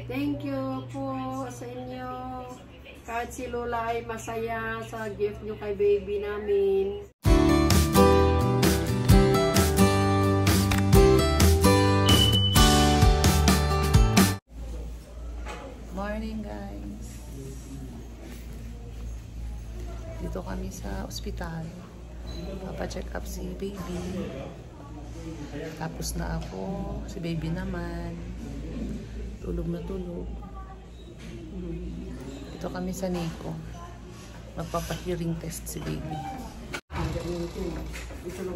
Thank you po sa inyo. Kahit si Lola ay masaya sa gift nyo kay baby namin. Morning guys. Dito kami sa ospital. Papa-check up si baby. Tapos na ako. Si baby naman. Tulog na tulog. Dito kami sa Nico. Magpapa-hearing test si baby.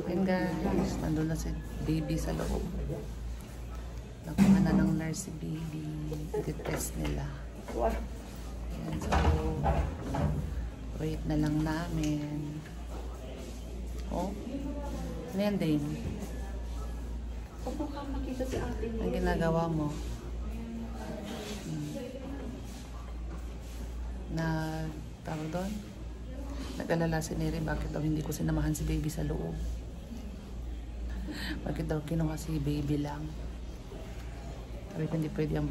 Ayan guys. Nandun na si baby sa loob. Nakuha na ng nurse si baby. I-test nila. Ayan, so wait na lang namin. Oh, ano yan, Dane? Opo ka makita si ate. Ang ginagawa mo? Tawag doon? Nag-alala si Neri bakit daw hindi ko sinamahan si baby sa loob. Bakit daw kinuha si baby lang. Sabi ko hindi pwede ang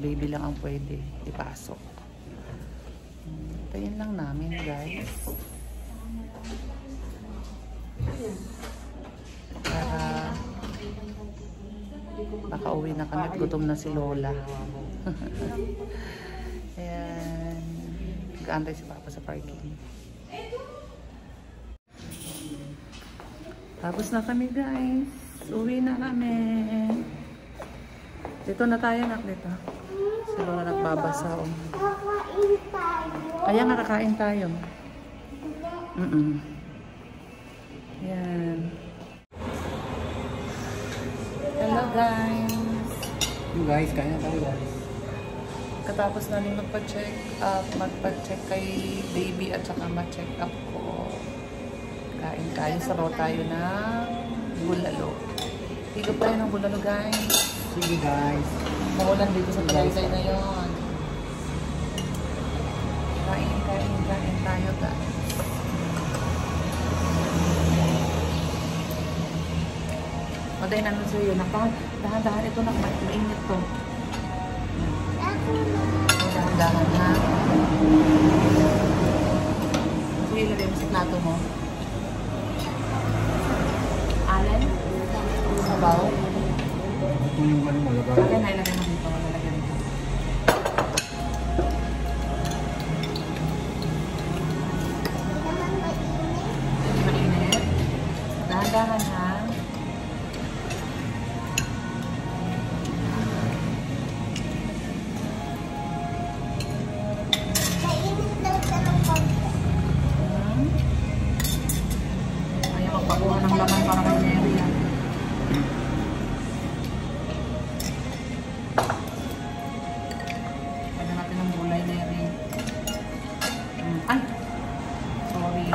baby lang ang pwede ipasok. Tayin lang namin guys. Para makauwi na kami at gutom na si Lola. Ayan. Nag-aantay si Papa sa parking. Tapos na kami guys. Uwi na kami. Dito na tayo nak dito. Si Lola nagbabasa. Kaya nga kakain tayo. Ayan. Hello guys. Guys, kaya na tayo guys. Katapos namin magpa-check kay baby at saka ma-check up ko. Kain tayo, sabaw tayo ng bulalo. Higop tayo ng bulalo guys. Sige guys. Maulan dito sa Tagaytay na yun. Kain tayo guys. Maday namin sa iyo. Dahan-dahan ito na. Mainit to. Dahan-dahan ha. Sige, ilagay mo sa plato mo. Allen? Sabaw? Ito yung ano malagay. Ilagay na, ilagay mo dito. Ilagay dito. Hindi mainit. Dahan-dahan ha. Pagkuha ng laman para kay Mary yan. Pwede natin ng gulay, Mary. Ay! Sorry.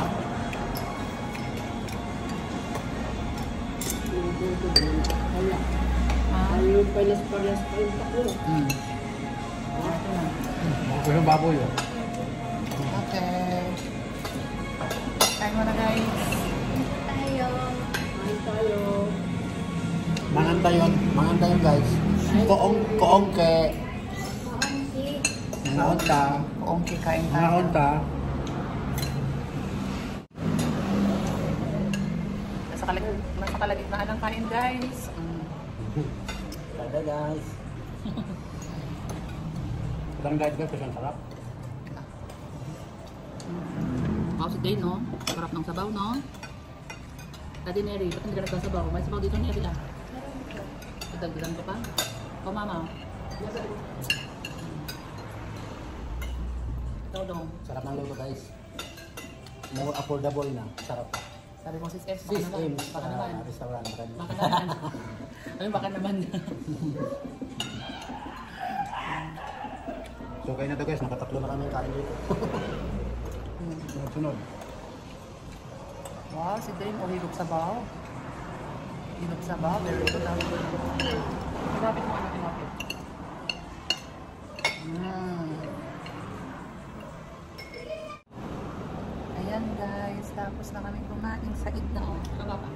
Ayun, palas-palas pa yung taklo. Ito yung baboy oh. Okay. Kain mo na guys. Mangan tayo guys. Koong ke. Mangaon ta. Koong ke kain tayo. Mangaon ta. Nasa kalagitnaan ng kain guys. Kada guys. Kadang guys guys, kasi ang sarap. Si Day, no? Sarap ng sabaw, no? Daddy Neri, ba't hindi ka nagsasabaw? May sabaw dito Neri ah. Dagdagan ko pa? O mama? Ito dong. Sarap ng luto guys. More affordable na. Sarap. Sabi mo sis M, Sis M, baka naman. restaurant. Baka naman. Ano baka naman? So kayo na to guys, nakatatlo na kami kain dito. Sunod. Wow, si Dane, higop sabaw. Higop sabaw, very good. Tinapit mo, tinapit. Ayan guys, tapos na kami kumain sa igna. Kaba pa.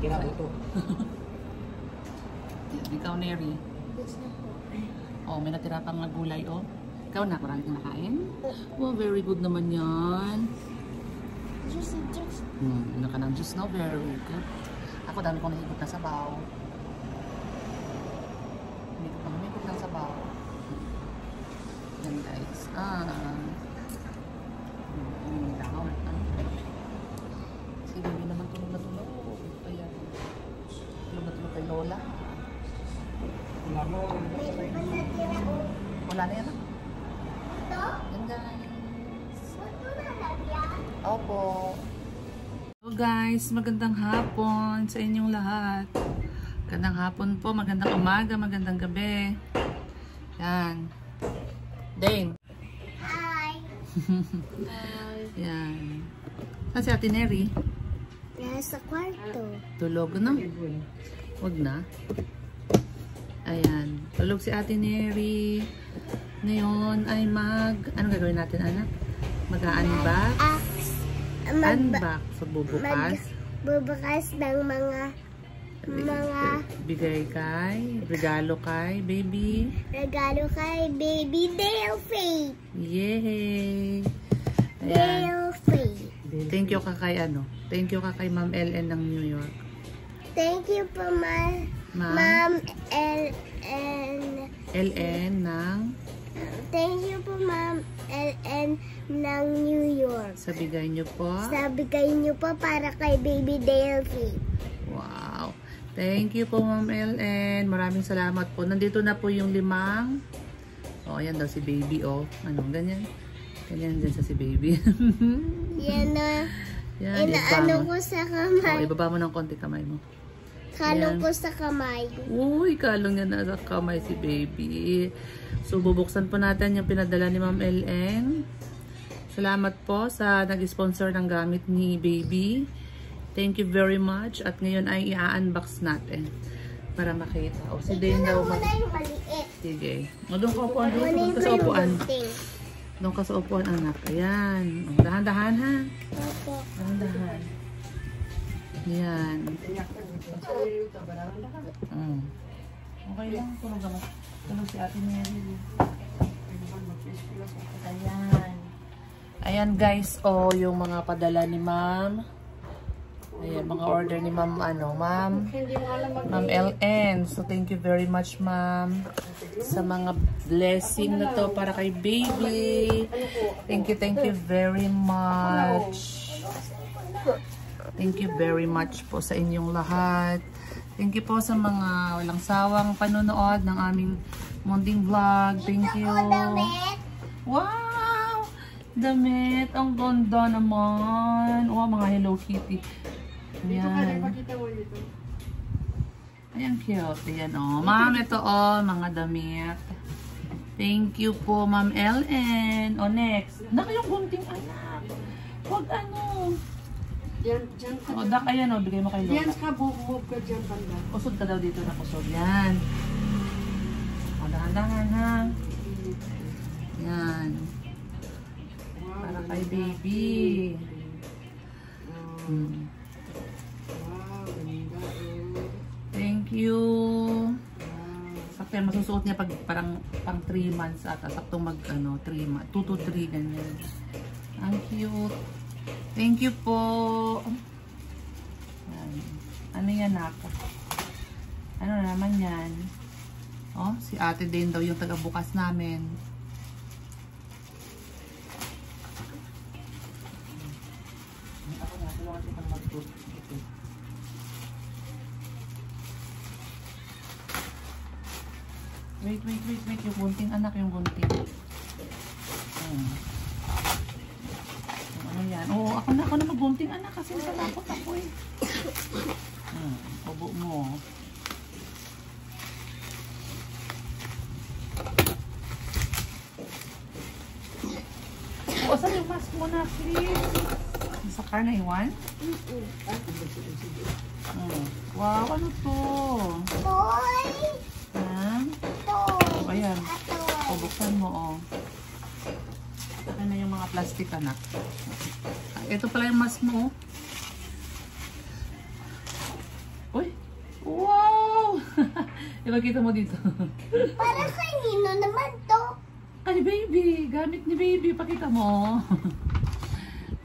Kinabuto. Ikaw, Neri. Oh, may natira pang mga gulay, oh. Ikaw na, marami kang nakain? Oh, very good naman yan. Juicy, juicy. Ano ka ng juice, no? Very good. Ako, dami kong nahigit na sabaw. Humigit ng sabaw. Yan, guys. Si Baby naman tulog na tulog. Ayan. Tulog na tulog kay Lola. Wala na yan, ah. Yan, guys. Opo. So guys, magandang hapon sa inyong lahat. Magandang hapon po, magandang umaga, magandang gabi. Yan. Dane. Hi. Yan. Saan si Ate Neri? Nasa kwarto. Tulog na? Huwag na. Ayan. Tulog si Ate Neri. Ngayon ay anong gagawin natin, anak? Mag-unbox? Unbox. So, bubukas. Bubukas ng mga Bigay regalo kay baby. regalo kay Baby Delphi. Yay! Ayan. Delphi. Thank you ka kay Thank you ka kay Ma'am LN ng New York. Thank you po, Ma'am LN ng Thank you po, Ma'am LN ng New York. sa bigay niyo po. Sabigay niyo po para kay Baby Delphi. Wow. Thank you po, Ma'am LN. Maraming salamat po. Nandito na po yung 5. Oh, ayan daw si baby, oh. Ganyan. Ganyan din sa si baby. Yan na. Yan, Inaano ko sa kamay. Oh, ibaba mo ng konti kamay mo. Kalong ko sa kamay. Uy, kalong niya na sa kamay si baby. So, bubuksan po natin yung pinadala ni Ma'am LN. Salamat po sa nag-sponsor ng gamit ni baby. Thank you very much. At ngayon ay i-unbox natin para makita. O, si Dane daw. Wala yung maliit. Sige. O, doon ka upuan. Doon ka sa upuan. Doon ka sa upuan, anak. Ayan. O, dahan-dahan, ha? Opo. Dahan-dahan. Ayan. Okay lang. Tulog si Ate Mary. Ayan. Ayan, guys. O, yung mga padala ni Ma'am. Ayan, mga order ni Ma'am, Ma'am LN. So, thank you very much, Ma'am, sa mga blessing na to para kay baby. Thank you very much. Thank you very much po sa inyong lahat. Thank you po sa mga walang sawang panonood ng aming munting vlog. Thank you. Wow! Damit. Ang ganda naman. Wow, mga Hello Kitty. Ayan. Ayan, cute. Ayan, oh. Ma'am, ito, oh, mga damit. Thank you po, Ma'am LN. O, next. Naka yung gunting anak. Huwag Diyan ka. O, dak, ayan, oh. Bigay mo kay Lola. Diyan ka, move ka dyan, banda. Usod ka daw dito na kusod. Yan. O, dahan-dahan, ha. Yan. Para kay baby. Thank you. Sakto yan, masusuot niya pag parang pang 3 months ata. Sakto mag 3 months. 2 to 3 ganyan. Ang cute. Thank you po. Ano yan, Naka? Ano na naman yan? Oh, si Ate din daw yung taga-bukas namin. Ako nga, tulungan kitang mag-group. Wait. Yung gunting, anak, yung gunting. Ano yan? Oo, ako na mag-gunting, anak, kasi natakot ako eh. Ubo mo. O, saan yung mask mo na, please? Sa car na iwan? Wow, ano to? Toy! Ha? Toy! Ayan. O, buksan mo, o. Akin na yung mga plastic, anak. Ito pala yung mask mo, Uy! Wow! Ipagkita mo dito. Para kanino naman to? Kay baby. Gamit ni baby. Pakita mo.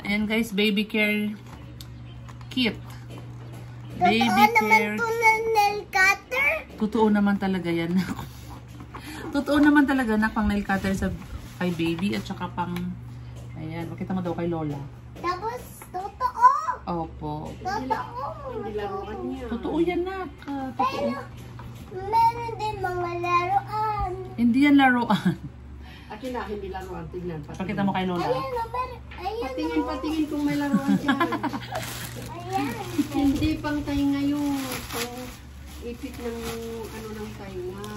Ayan guys, baby care kit. Baby Totoo naman care. to na nail cutter? Totoo naman talaga yan. Totoo naman talaga na pang nail cutter sa kay baby at saka pang ayan, makita mo daw kay Lola. Tapos, totoo. Opo. Totoo. Hindi laruan niya. Totoo yan nak. Totoo. Meron din mga laruan. Hindi yan laruan. Akin na, hindi laruan. Tignan. Pakita mo kay Lola. Ayan, ayan, Patingin kung may laruan dyan. ayan. Hindi pang tainga yung pang ipit ng ano ng tainga.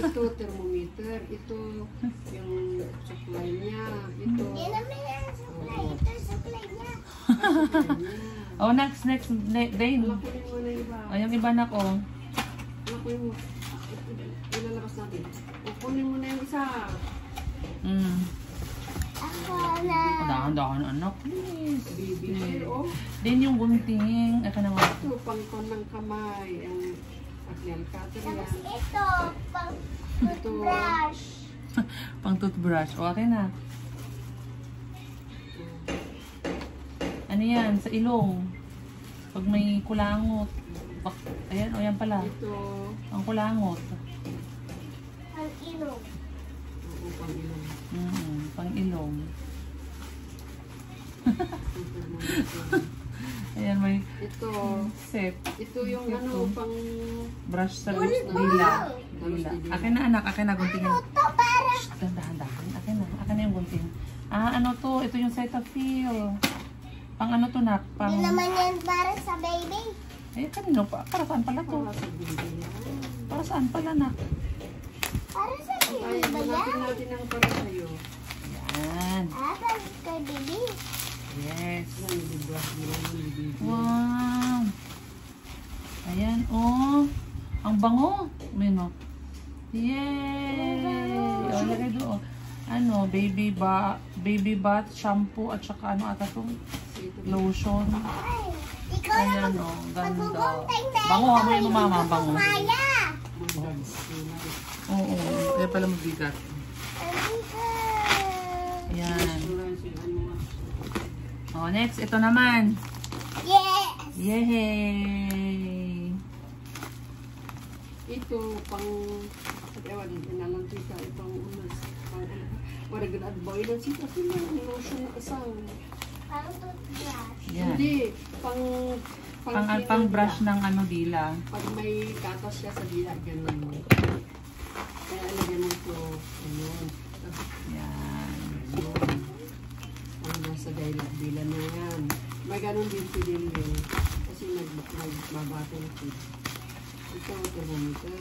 Ito thermometer. Ito yung supply niya. Ito. Yan naman yung supply. Ito supply niya. Supply niya. Oh, next Dane. Lakunin mo na iba. Oh, yung iba na ko. Lakunin mo. Ilalabas natin. O, kunin mo na yung isa. Ako na. Dahan-dahan anak. Please. Baby hair, oh. Then yung gunting. Aka naman. Ito, pangkon ng kamay. Ang nail cutter Tapos yan. ito, pang toothbrush. Pang toothbrush. O, akin na. Ano yan? Sa ilong. Pag may kulangot. Ayan, o yan pala. Ito, Ang kulangot. Ang ilong. oo, pang ilong. Pang ilong. Ayan, may Ito, set. ito yung ano, pang Brush sa Ulit mo. dila. Dila. Akin na anak. Akin na guntingin. Ito para. Shh, dahan-dahan. Akin na. Akin na yung gunting. Ah, ano to? Ito yung Cetaphil. Pang ano to nak? Pang... Hindi naman yan para sa baby. Eh, kanino pa? Para saan pala to? para sa baby yan. Para saan pala nak? Para sa Ay, baby ba hanapin yan? natin ang para sa'yo. Yan. Para kay baby. Yes. Yan, yung brush mo lang yung baby. Wow. Ayan, oh. Ang bango. Mino. Yay! O, lagay doon. Ano, baby bath, shampoo, at saka ano ata to? Lotion. Ay, ikaw na Ayan, oh. Ganda. magbubuntay na. Bango, amoy mo mama, bango. Kaya. Oo, kaya pala mabigat. Ayan. Oh, next, ito naman. Yes. Yay! Ito, pang, ewan, inalang tita, itong unas, pang, wala ganad ba, ilan sita sila, lotion na isang. Parang toothbrush. Yan. Hindi, Pang brush ng ano dila. Pag may gatas siya sa dila, ganun mo. Kaya alagyan mo ito, ano, Yan. yun. Ang nasa dila na yan. May ganun din si Dilio. Kasi nagbabato ito. Ito, thermometer.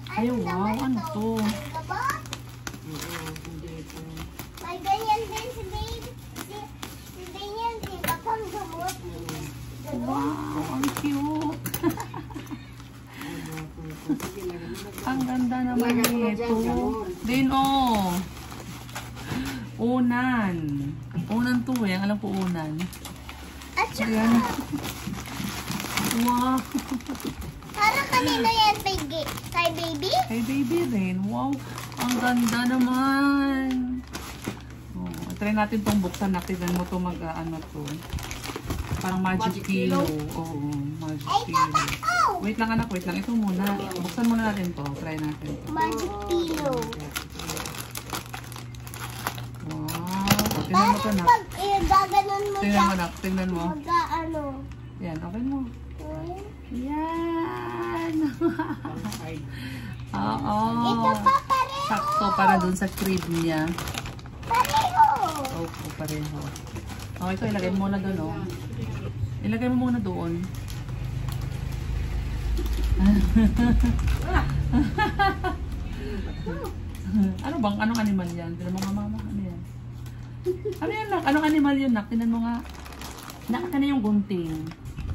Ay, wow, ano to? Ito ba? Oo, hindi ito. May ganyan din si baby. Si ganyan, di ba pang gamot? Ganun. Wow, ang cute. Sige, lagyan mo na. Ang ganda naman Lagyan mo na nito. dyan, ganun. Din, oh. Unan. Unan to eh. Alam ko unan. At saka, Ayan. Wow. para kanina yan kay baby? Kay baby rin. Wow. Ang ganda naman. Oh, try natin tong buksan. Tignan mo to ano to. Parang magic Magic pillow. pillow? Oo, magic Ay, pillow. totoo! Wait lang anak, wait lang. Ito muna. Buksan muna natin to. Try natin to. Magic pillow. Wow. Tingnan mo to na. Pag gaganon mo Tingnan siya, mo na. Tingnan mo. mag-ano. Yan, open mo. Yan. Side. Oo. Ito pa pareho. Sakto para dun sa crib niya. Pareho. Opo, pareho. Oh, ito ilagay mo muna doon, oh. Ilagay mo muna doon. Ano bang, anong animal yan? Tinan mo nga mama, ano yan? Ano yan, nak? Anong animal yun, nak? Tinan mo nga. Nak, na yung gunting.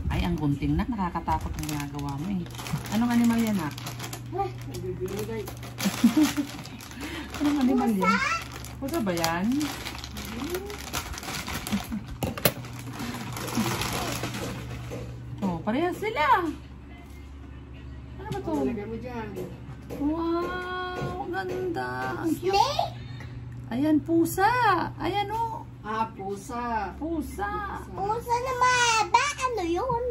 Ay, ang gunting, nak. Nakakatakot ang ginagawa mo, eh. Anong animal yan, nak? Nagbibigay. Anong animal yan? Pusa ba yan? Oh, parehas sila. Ano ba to? Lagay mo dyan. Wow, ganda. Ang cute. Snake? Ayan, pusa. Ayan o. Pusa. Pusa. Pusa na mahaba. Ano yun?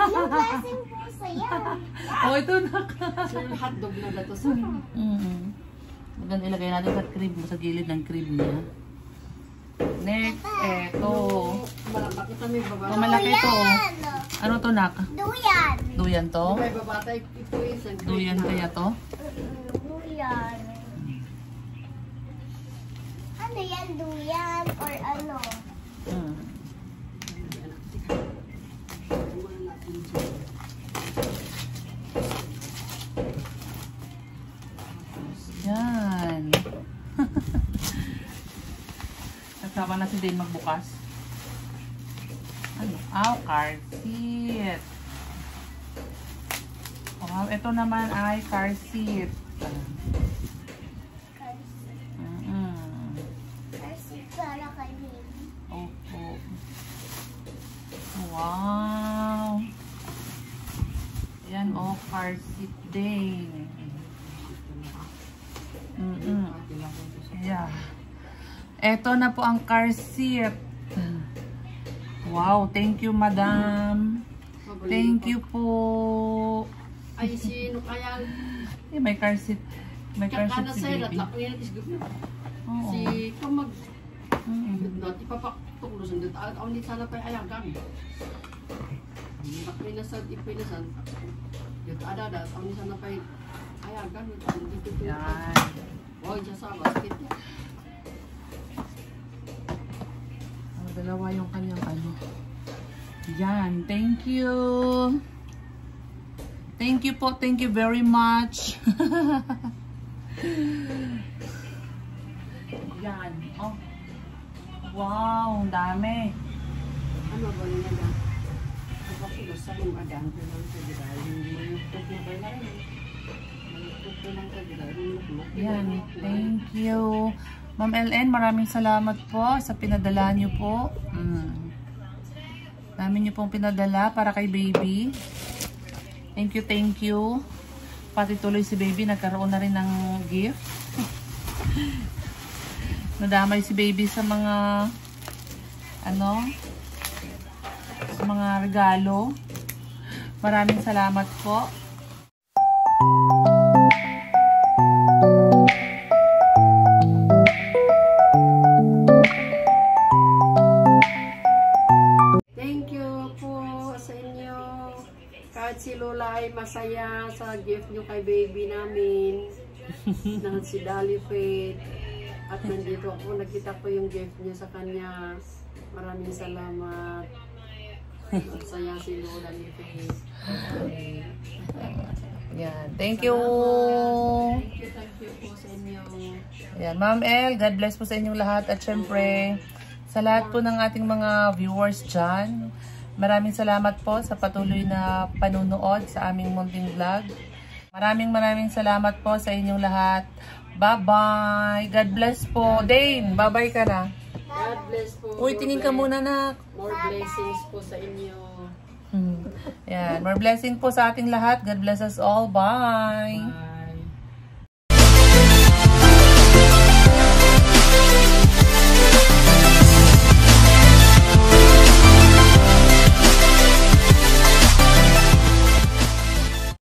Yung klaseng pusa yan. Oh, ito na. So, yung hotdog na dato sa Maganda ilagay natin sa crib mo, sa gilid ng crib niya. Next, eto. Malaki kami baba. Oh, malaki to. Duyan. Ano to, nak? Duyan. Duyan to? May babata ito isang Duyan kaya to? Duyan. Ano yan? Duyan or ano? Hmm. Yan. Kasama na si Dane magbukas. Ano? Car seat. Wow, ito naman ay car seat. Kasi para kay baby. Opo. Wow. Yan, car seat din. Yeah. Ito na po ang car seat. Wow, thank you, madam. Thank you po. Ay, sino kaya? May car seat. May car seat Kakana si sa'yo, baby. latlak niya, Oo. si pamag ipapatuklusan dito. Ako hindi sana pa ayagan. Pinasan, ipinasan. Dito ada, ako hindi sana pa ayagan. Yan. Huwag siya sa basket niya. Dalawa yung kanyang ano. Yan. Thank you. Thank you po. Thank you very much. Yan. Oh. Wow. Ang dami. Ano ba yun na? Kapakulusan yung adan. Pero sa dito, hindi mo yung tuk na kayo na rin. Yan. Thank you. Ma'am LN, maraming salamat po sa pinadala niyo po. Dami niyo pong pinadala para kay baby. Thank you, thank you. Pati tuloy si baby, nagkaroon na rin ng gift. Nadamay si baby sa mga ano, sa mga regalo. Maraming salamat po. Si Lola ay masaya sa gift nyo kay baby namin na si Dolly Faith, at nandito ako, nakita ko yung gift niya sa kanya. Maraming salamat. Masaya si Lola ni Faith. Yan. Thank you. Thank you po sa inyo. Yan, Ma'am El, God bless po sa inyong lahat, at syempre sa lahat po ng ating mga viewers dyan. Maraming salamat po sa patuloy na panunood sa aming munting vlog. Maraming salamat po sa inyong lahat. Bye-bye. God bless po. Dane, bye-bye ka na. God bless po. Uy, tingin ka muna, nak. More blessings po sa inyo. Yan, more blessing po sa ating lahat. God bless us all. Bye. Bye.